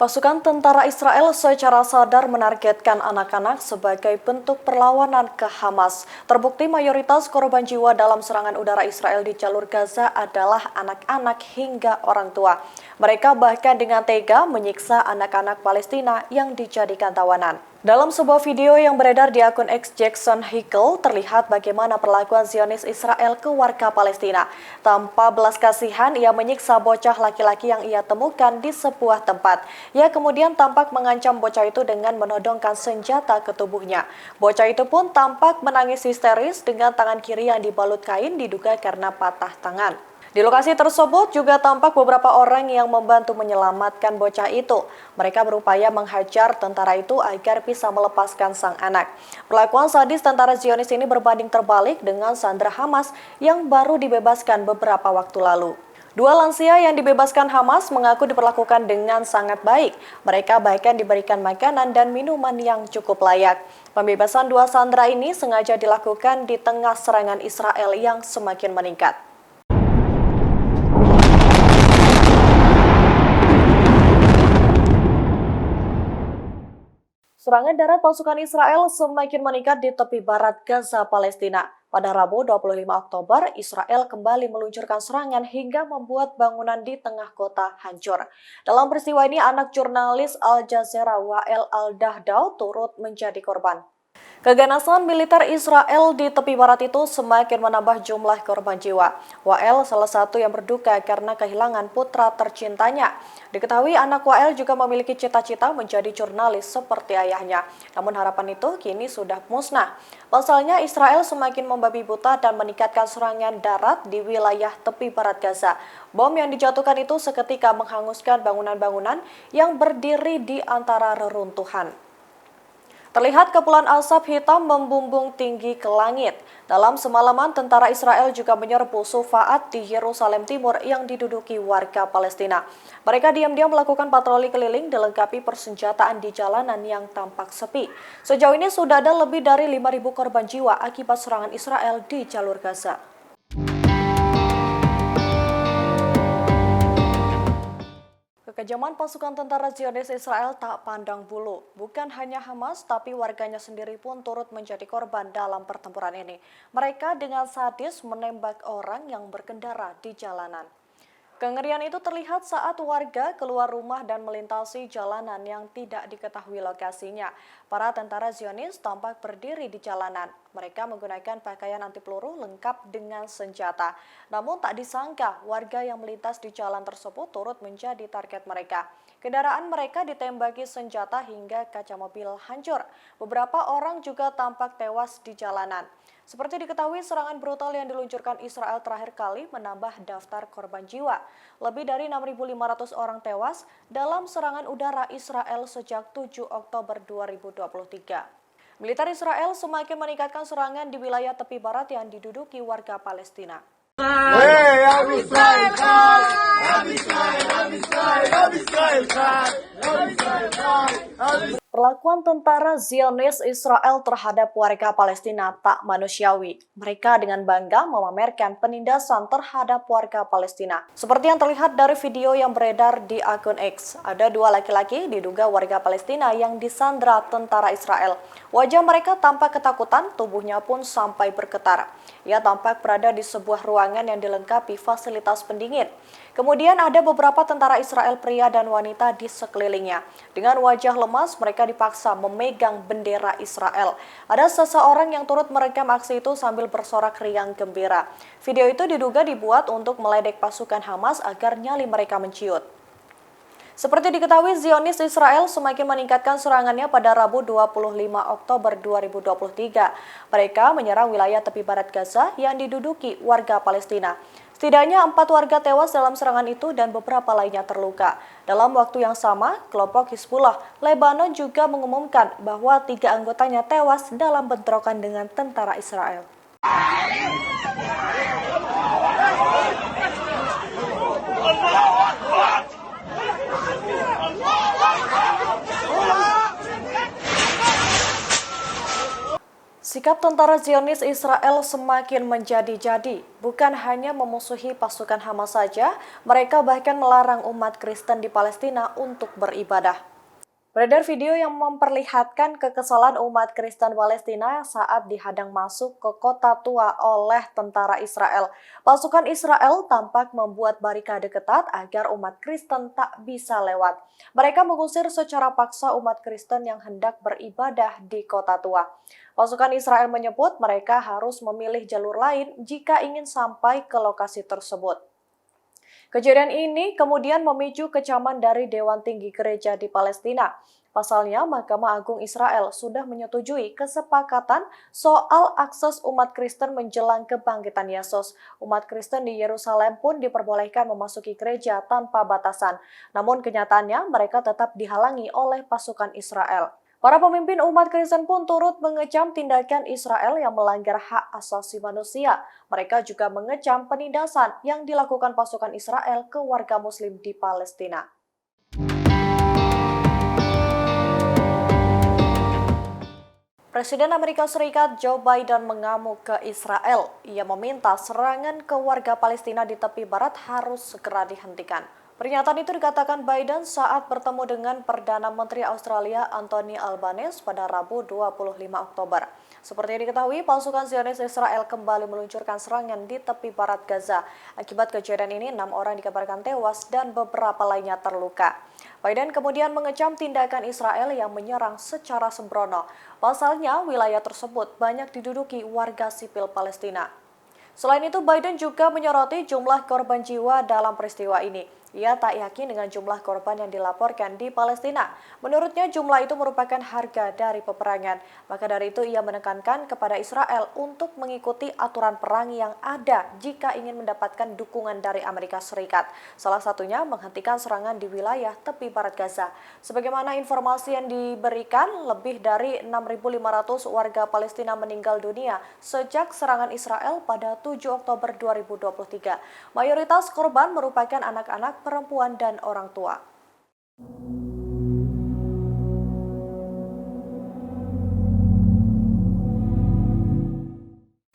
Pasukan tentara Israel secara sadar menargetkan anak-anak sebagai bentuk perlawanan ke Hamas. Terbukti mayoritas korban jiwa dalam serangan udara Israel di jalur Gaza adalah anak-anak hingga orang tua. Mereka bahkan dengan tega menyiksa anak-anak Palestina yang dijadikan tawanan. Dalam sebuah video yang beredar di akun X Jackson Hickel, terlihat bagaimana perlakuan Zionis Israel ke warga Palestina. Tanpa belas kasihan, ia menyiksa bocah laki-laki yang ia temukan di sebuah tempat. Ia kemudian tampak mengancam bocah itu dengan menodongkan senjata ke tubuhnya. Bocah itu pun tampak menangis histeris dengan tangan kiri yang dibalut kain diduga karena patah tangan. Di lokasi tersebut juga tampak beberapa orang yang membantu menyelamatkan bocah itu. Mereka berupaya menghajar tentara itu agar bisa melepaskan sang anak. Perlakuan sadis tentara Zionis ini berbanding terbalik dengan sandera Hamas yang baru dibebaskan beberapa waktu lalu. Dua lansia yang dibebaskan Hamas mengaku diperlakukan dengan sangat baik. Mereka bahkan diberikan makanan dan minuman yang cukup layak. Pembebasan dua sandera ini sengaja dilakukan di tengah serangan Israel yang semakin meningkat. Serangan darat pasukan Israel semakin meningkat di tepi barat Gaza, Palestina. Pada Rabu 25 Oktober, Israel kembali meluncurkan serangan hingga membuat bangunan di tengah kota hancur. Dalam peristiwa ini, anak jurnalis Al Jazeera Wael Al-Dahdau turut menjadi korban. Keganasan militer Israel di tepi barat itu semakin menambah jumlah korban jiwa. Wael salah satu yang berduka karena kehilangan putra tercintanya. Diketahui anak Wael juga memiliki cita-cita menjadi jurnalis seperti ayahnya. Namun harapan itu kini sudah musnah. Pasalnya Israel semakin membabi buta dan meningkatkan serangan darat di wilayah tepi barat Gaza. Bom yang dijatuhkan itu seketika menghanguskan bangunan-bangunan yang berdiri di antara reruntuhan. Terlihat kepulan asap hitam membumbung tinggi ke langit. Dalam semalaman, tentara Israel juga menyerbu Sufaat di Yerusalem Timur yang diduduki warga Palestina. Mereka diam-diam melakukan patroli keliling dilengkapi persenjataan di jalanan yang tampak sepi. Sejauh ini sudah ada lebih dari 5.000 korban jiwa akibat serangan Israel di jalur Gaza. Kekejaman pasukan tentara Zionis Israel tak pandang bulu. Bukan hanya Hamas, tapi warganya sendiri pun turut menjadi korban dalam pertempuran ini. Mereka dengan sadis menembak orang yang berkendara di jalanan. Kengerian itu terlihat saat warga keluar rumah dan melintasi jalanan yang tidak diketahui lokasinya. Para tentara Zionis tampak berdiri di jalanan. Mereka menggunakan pakaian anti peluru lengkap dengan senjata. Namun tak disangka warga yang melintas di jalan tersebut turut menjadi target mereka. Kendaraan mereka ditembaki senjata hingga kaca mobil hancur. Beberapa orang juga tampak tewas di jalanan. Seperti diketahui, serangan brutal yang diluncurkan Israel terakhir kali menambah daftar korban jiwa. Lebih dari 6.500 orang tewas dalam serangan udara Israel sejak 7 Oktober 2023. Militer Israel semakin meningkatkan serangan di wilayah tepi barat yang diduduki warga Palestina. Perlakuan tentara Zionis Israel terhadap warga Palestina tak manusiawi. Mereka dengan bangga memamerkan penindasan terhadap warga Palestina. Seperti yang terlihat dari video yang beredar di akun X, ada dua laki-laki diduga warga Palestina yang disandra tentara Israel. Wajah mereka tampak ketakutan, tubuhnya pun sampai bergetar. Ia tampak berada di sebuah ruangan yang dilengkapi fasilitas pendingin. Kemudian ada beberapa tentara Israel pria dan wanita di sekelilingnya. Dengan wajah lemas, mereka dipaksa memegang bendera Israel. Ada seseorang yang turut merekam aksi itu sambil bersorak riang gembira. Video itu diduga dibuat untuk meledek pasukan Hamas agar nyali mereka menciut. Seperti diketahui, Zionis Israel semakin meningkatkan serangannya pada Rabu 25 Oktober 2023. Mereka menyerang wilayah tepi barat Gaza yang diduduki warga Palestina. Setidaknya 4 warga tewas dalam serangan itu dan beberapa lainnya terluka. Dalam waktu yang sama, kelompok Hizbullah Lebanon juga mengumumkan bahwa 3 anggotanya tewas dalam bentrokan dengan tentara Israel. Sikap Sikap tentara Zionis Israel semakin menjadi-jadi. Bukan hanya memusuhi pasukan Hamas saja, mereka bahkan melarang umat Kristen di Palestina untuk beribadah. Beredar video yang memperlihatkan kekesalan umat Kristen Palestina saat dihadang masuk ke kota tua oleh tentara Israel. Pasukan Israel tampak membuat barikade ketat agar umat Kristen tak bisa lewat. Mereka mengusir secara paksa umat Kristen yang hendak beribadah di kota tua. Pasukan Israel menyebut mereka harus memilih jalur lain jika ingin sampai ke lokasi tersebut. Kejadian ini kemudian memicu kecaman dari Dewan Tinggi Gereja di Palestina. Pasalnya, Mahkamah Agung Israel sudah menyetujui kesepakatan soal akses umat Kristen menjelang kebangkitan Yesus. Umat Kristen di Yerusalem pun diperbolehkan memasuki gereja tanpa batasan. Namun kenyataannya mereka tetap dihalangi oleh pasukan Israel. Para pemimpin umat Kristen pun turut mengecam tindakan Israel yang melanggar hak asasi manusia. Mereka juga mengecam penindasan yang dilakukan pasukan Israel ke warga Muslim di Palestina. Presiden Amerika Serikat Joe Biden mengamuk ke Israel. Ia meminta serangan ke warga Palestina di tepi barat harus segera dihentikan. Pernyataan itu dikatakan Biden saat bertemu dengan Perdana Menteri Australia Anthony Albanese pada Rabu 25 Oktober. Seperti yang diketahui, pasukan Zionis Israel kembali meluncurkan serangan di tepi barat Gaza. Akibat kejadian ini, 6 orang dikabarkan tewas dan beberapa lainnya terluka. Biden kemudian mengecam tindakan Israel yang menyerang secara sembrono. Pasalnya, wilayah tersebut banyak diduduki warga sipil Palestina. Selain itu, Biden juga menyoroti jumlah korban jiwa dalam peristiwa ini. Ia tak yakin dengan jumlah korban yang dilaporkan di Palestina. Menurutnya, jumlah itu merupakan harga dari peperangan. Maka dari itu, ia menekankan kepada Israel untuk mengikuti aturan perang yang ada jika ingin mendapatkan dukungan dari Amerika Serikat. Salah satunya menghentikan serangan di wilayah tepi barat Gaza. Sebagaimana informasi yang diberikan, lebih dari 6.500 warga Palestina meninggal dunia sejak serangan Israel pada 7 Oktober 2023. Mayoritas korban merupakan anak-anak, perempuan, dan orang tua.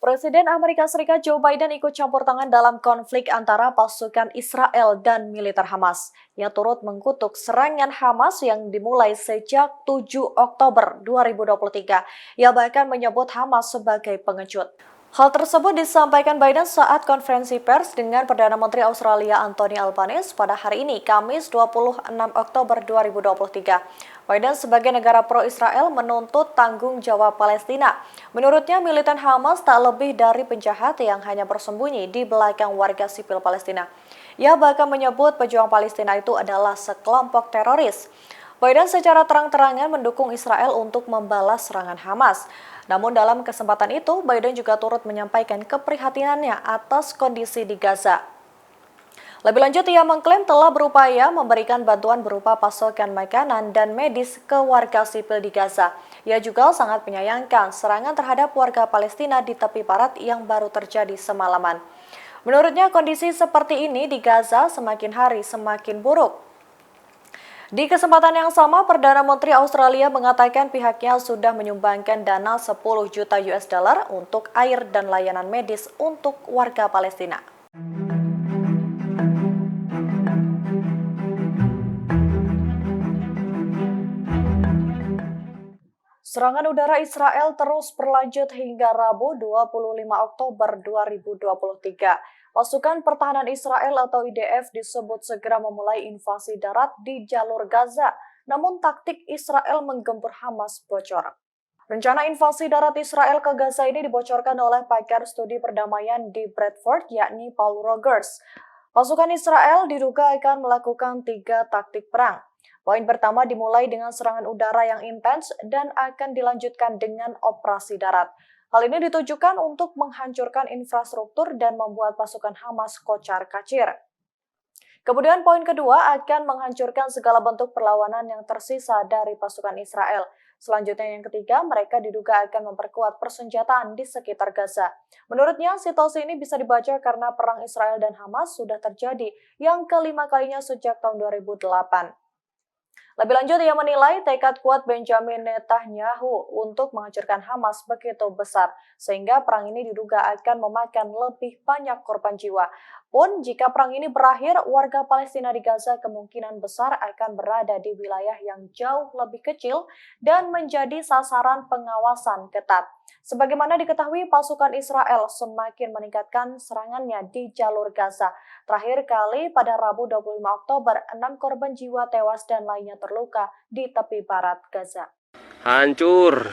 Presiden Amerika Serikat Joe Biden ikut campur tangan dalam konflik antara pasukan Israel dan militer Hamas. Ia turut mengkutuk serangan Hamas yang dimulai sejak 7 Oktober 2023. Ia bahkan menyebut Hamas sebagai pengecut. Hal tersebut disampaikan Biden saat konferensi pers dengan Perdana Menteri Australia Anthony Albanese pada hari ini, Kamis 26 Oktober 2023. Biden sebagai negara pro-Israel menuntut tanggung jawab Palestina. Menurutnya, militan Hamas tak lebih dari penjahat yang hanya bersembunyi di belakang warga sipil Palestina. Ia bahkan menyebut pejuang Palestina itu adalah sekelompok teroris. Biden secara terang-terangan mendukung Israel untuk membalas serangan Hamas. Namun dalam kesempatan itu, Biden juga turut menyampaikan keprihatinannya atas kondisi di Gaza. Lebih lanjut, ia mengklaim telah berupaya memberikan bantuan berupa pasokan makanan dan medis ke warga sipil di Gaza. Ia juga sangat menyayangkan serangan terhadap warga Palestina di tepi barat yang baru terjadi semalaman. Menurutnya, kondisi seperti ini di Gaza semakin hari semakin buruk. Di kesempatan yang sama, Perdana Menteri Australia mengatakan pihaknya sudah menyumbangkan dana 10 juta US dollar untuk air dan layanan medis untuk warga Palestina. Serangan udara Israel terus berlanjut hingga Rabu 25 Oktober 2023. Pasukan Pertahanan Israel atau IDF disebut segera memulai invasi darat di jalur Gaza, namun taktik Israel menggempur Hamas bocor. Rencana invasi darat Israel ke Gaza ini dibocorkan oleh pakar studi perdamaian di Bradford, yakni Paul Rogers. Pasukan Israel diduga akan melakukan 3 taktik perang. Poin pertama dimulai dengan serangan udara yang intens dan akan dilanjutkan dengan operasi darat. Hal ini ditujukan untuk menghancurkan infrastruktur dan membuat pasukan Hamas kocar-kacir. Kemudian poin kedua akan menghancurkan segala bentuk perlawanan yang tersisa dari pasukan Israel. Selanjutnya yang ketiga, mereka diduga akan memperkuat persenjataan di sekitar Gaza. Menurutnya, situasi ini bisa dibaca karena perang Israel dan Hamas sudah terjadi yang kelima kalinya sejak tahun 2008. Lebih lanjut, ia menilai tekad kuat Benjamin Netanyahu untuk menghancurkan Hamas begitu besar, sehingga perang ini diduga akan memakan lebih banyak korban jiwa. Pun jika perang ini berakhir, warga Palestina di Gaza kemungkinan besar akan berada di wilayah yang jauh lebih kecil dan menjadi sasaran pengawasan ketat. Sebagaimana diketahui, pasukan Israel semakin meningkatkan serangannya di jalur Gaza. Terakhir kali pada Rabu 25 Oktober, 6 korban jiwa tewas dan lainnya terluka di tepi barat Gaza. Hancur,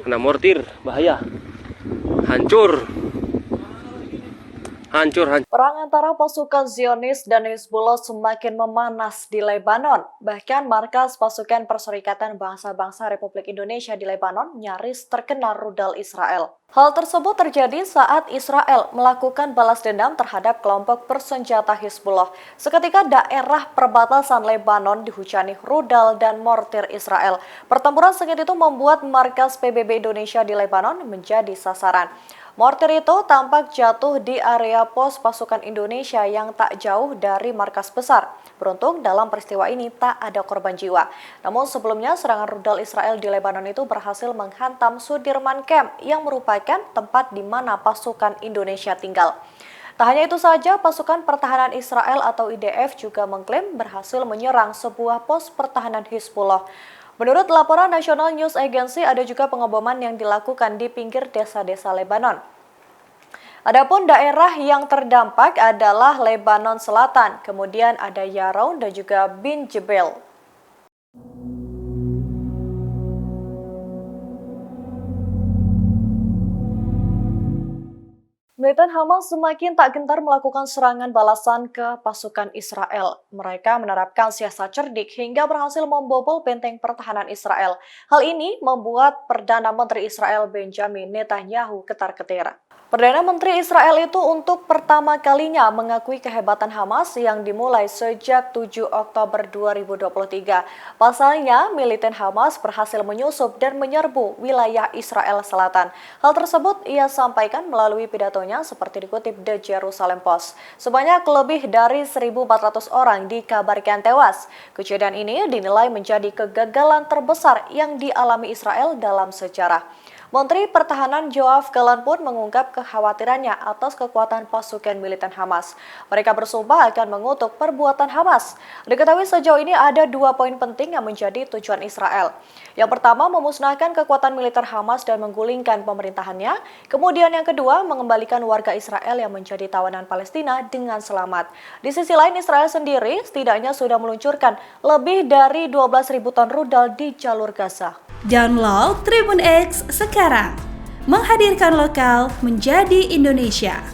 kena mortir, bahaya. Hancur. Perang antara pasukan Zionis dan Hizbullah semakin memanas di Lebanon. Bahkan markas pasukan Perserikatan Bangsa-Bangsa Republik Indonesia di Lebanon nyaris terkena rudal Israel. Hal tersebut terjadi saat Israel melakukan balas dendam terhadap kelompok bersenjata Hizbullah. Seketika daerah perbatasan Lebanon dihujani rudal dan mortir Israel. Pertempuran sengit itu membuat markas PBB Indonesia di Lebanon menjadi sasaran. Mortir itu tampak jatuh di area pos pasukan Indonesia yang tak jauh dari markas besar. Beruntung dalam peristiwa ini tak ada korban jiwa. Namun sebelumnya serangan rudal Israel di Lebanon itu berhasil menghantam Sudirman Camp yang merupakan tempat di mana pasukan Indonesia tinggal. Tak hanya itu saja, pasukan pertahanan Israel atau IDF juga mengklaim berhasil menyerang sebuah pos pertahanan Hizbullah. Menurut laporan National News Agency, ada juga pengeboman yang dilakukan di pinggir desa-desa Lebanon. Adapun daerah yang terdampak adalah Lebanon Selatan, kemudian ada Yaroun dan juga Bin Jebel. Militan Hamas semakin tak gentar melakukan serangan balasan ke pasukan Israel. Mereka menerapkan siasat cerdik hingga berhasil membobol benteng pertahanan Israel. Hal ini membuat Perdana Menteri Israel Benjamin Netanyahu ketar-ketir. Perdana Menteri Israel itu untuk pertama kalinya mengakui kehebatan Hamas yang dimulai sejak 7 Oktober 2023. Pasalnya, militan Hamas berhasil menyusup dan menyerbu wilayah Israel Selatan. Hal tersebut ia sampaikan melalui pidatonya seperti dikutip The Jerusalem Post. Sebanyak lebih dari 1.400 orang dikabarkan tewas. Kejadian ini dinilai menjadi kegagalan terbesar yang dialami Israel dalam sejarah. Menteri Pertahanan Yoav Gallant pun mengungkap kekhawatirannya atas kekuatan pasukan militan Hamas. Mereka bersumpah akan mengutuk perbuatan Hamas. Diketahui sejauh ini ada 2 poin penting yang menjadi tujuan Israel. Yang pertama, memusnahkan kekuatan militer Hamas dan menggulingkan pemerintahannya. Kemudian yang kedua, mengembalikan warga Israel yang menjadi tawanan Palestina dengan selamat. Di sisi lain, Israel sendiri setidaknya sudah meluncurkan lebih dari 12.000 ton rudal di jalur Gaza. Download Tribun X sekarang, menghadirkan lokal menjadi Indonesia.